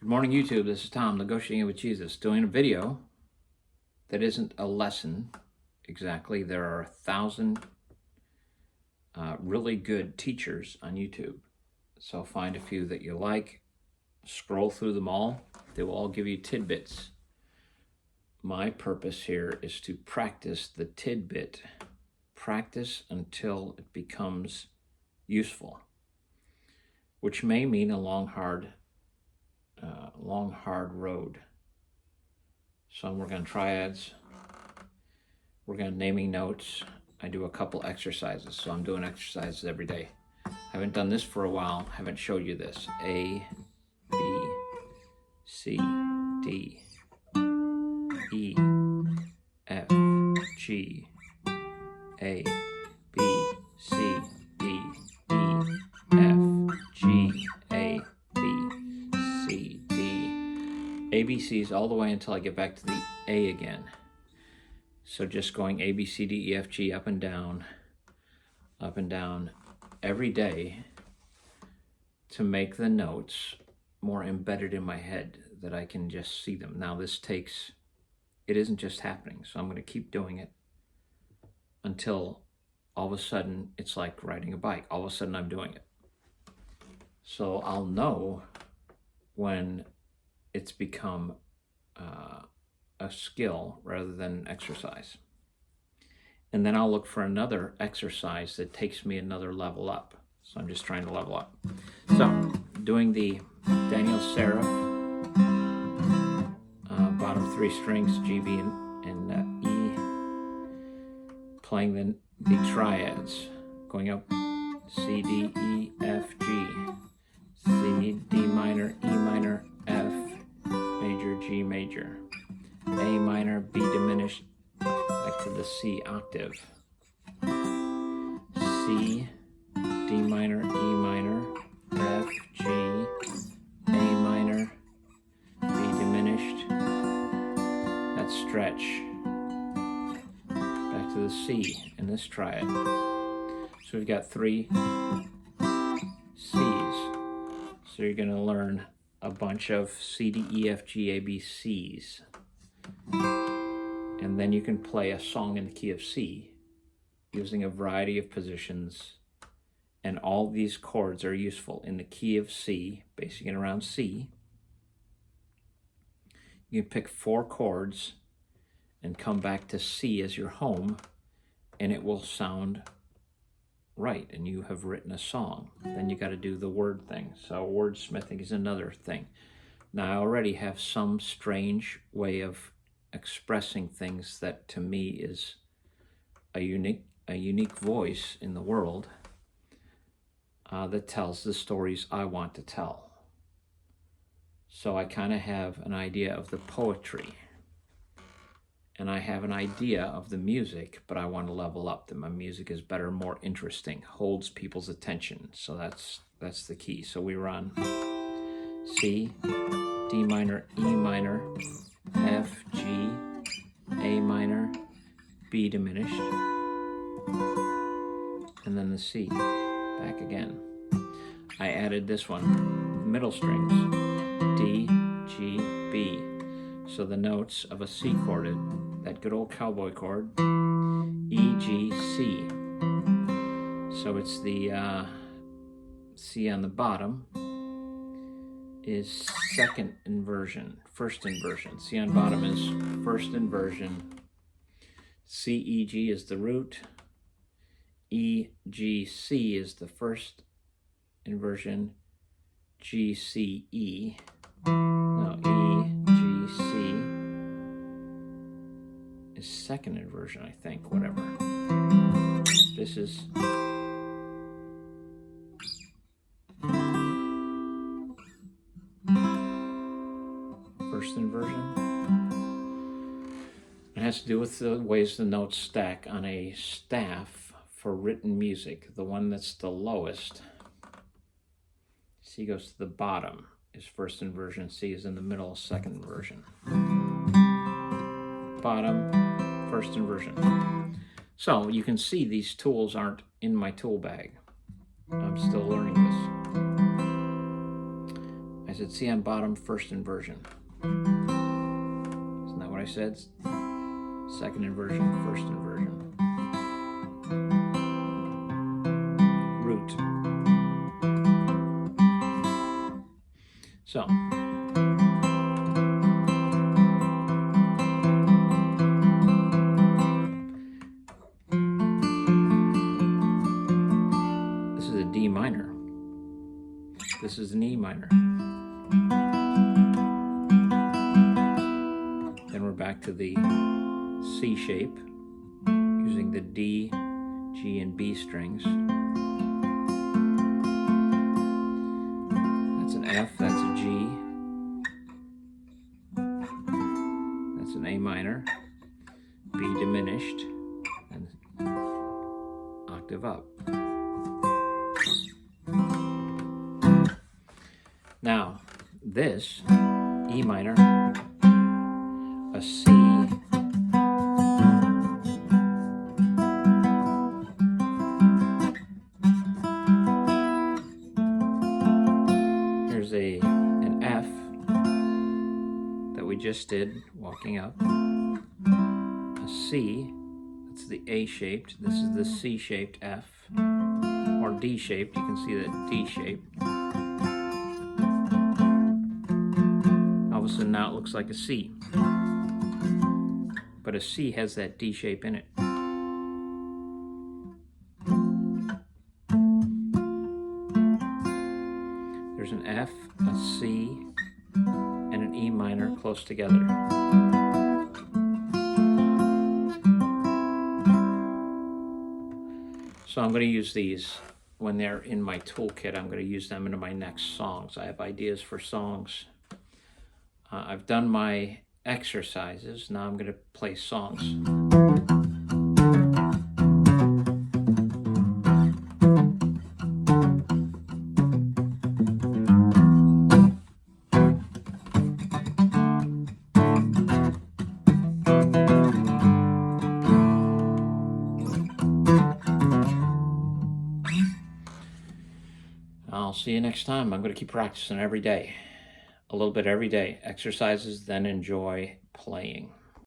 Good morning, YouTube. This is Tom, Negotiating with Jesus, doing a video that isn't a lesson exactly. There are 1,000 really good teachers on YouTube. So find a few that you like, scroll through them all. They will all give you tidbits. My purpose here is to practice the tidbit. Practice until it becomes useful, which may mean a long, hard road. Some work on triads, work on naming notes. I do a couple exercises, so I'm doing exercises every day. Haven't done this for a while, haven't showed you this. A, B, C, D, E, F, G, A, B, C, D, E, F, G, A, B, C, D. ABCs all the way until I get back to the A again. So just going A, B, C, D, E, F, G, up and down every day to make the notes more embedded in my head, that I can just see them. Now it isn't just happening, so I'm going to keep doing it until all of a sudden it's like riding a bike. All of a sudden I'm doing it. So I'll know when it's become a skill rather than an exercise. And then I'll look for another exercise that takes me another level up. So I'm just trying to level up. So doing the Daniel Seraph, bottom 3 strings, G, B, and E, playing the triads, going up C, D, E, F, G, C, D minor, E minor, F, major, G major, A minor, B diminished, back to the C octave, C, D minor, E minor, F, G, A minor, B diminished, that stretch, back to the C in this triad. So we've got 3 C's. So you're going to learn a bunch of C, D, E, F, G, A, B, C's. And then you can play a song in the key of C using a variety of positions. And all these chords are useful in the key of C, basing it around C. You can pick 4 chords and come back to C as your home, and it will sound right, and you have written a song. Then you got to do the word thing. So wordsmithing is another thing. Now I already have some strange way of expressing things that to me is a unique voice in the world that tells the stories I want to tell. So I kind of have an idea of the poetry, and I have an idea of the music, but I want to level up. That my music is better, more interesting, holds people's attention. So that's the key. So we were on C, D minor, E minor, F, G, A minor, B diminished, and then the C, back again. I added this one, middle strings, D, G, B. So the notes of a C chorded, that good old cowboy chord, E, G, C. So it's the C on the bottom is second inversion, first inversion. C on bottom is first inversion. C, E, G is the root. E, G, C is the first inversion. G, C, E. Now E, G, C is second inversion, I think, whatever. This is first inversion. It has to do with the ways the notes stack on a staff for written music. The one that's the lowest, C goes to the bottom, is first inversion. C is in the middle, second inversion. Bottom, first inversion. So you can see these tools aren't in my tool bag. I'm still learning this. I said C on bottom, first inversion. Isn't that what I said? Second inversion, first inversion. Root. So. This is a D minor. This is an E minor. Then we're back to the C shape, using the D, G, and B strings. That's an F, that's a G. That's an A minor, B diminished, and octave up. Now, this, E minor, a C, here's an F that we just did, walking up, a C, that's the A-shaped, this is the C-shaped F, or D-shaped, you can see that D-shaped. All of a sudden now it looks like a C. But a C has that D shape in it. There's an F, a C, and an E minor close together. So I'm going to use these when they're in my toolkit. I'm going to use them into my next songs. I have ideas for songs. I've done my exercises. Now I'm going to play songs. I'll see you next time. I'm going to keep practicing every day. A little bit every day. Exercises, then enjoy playing.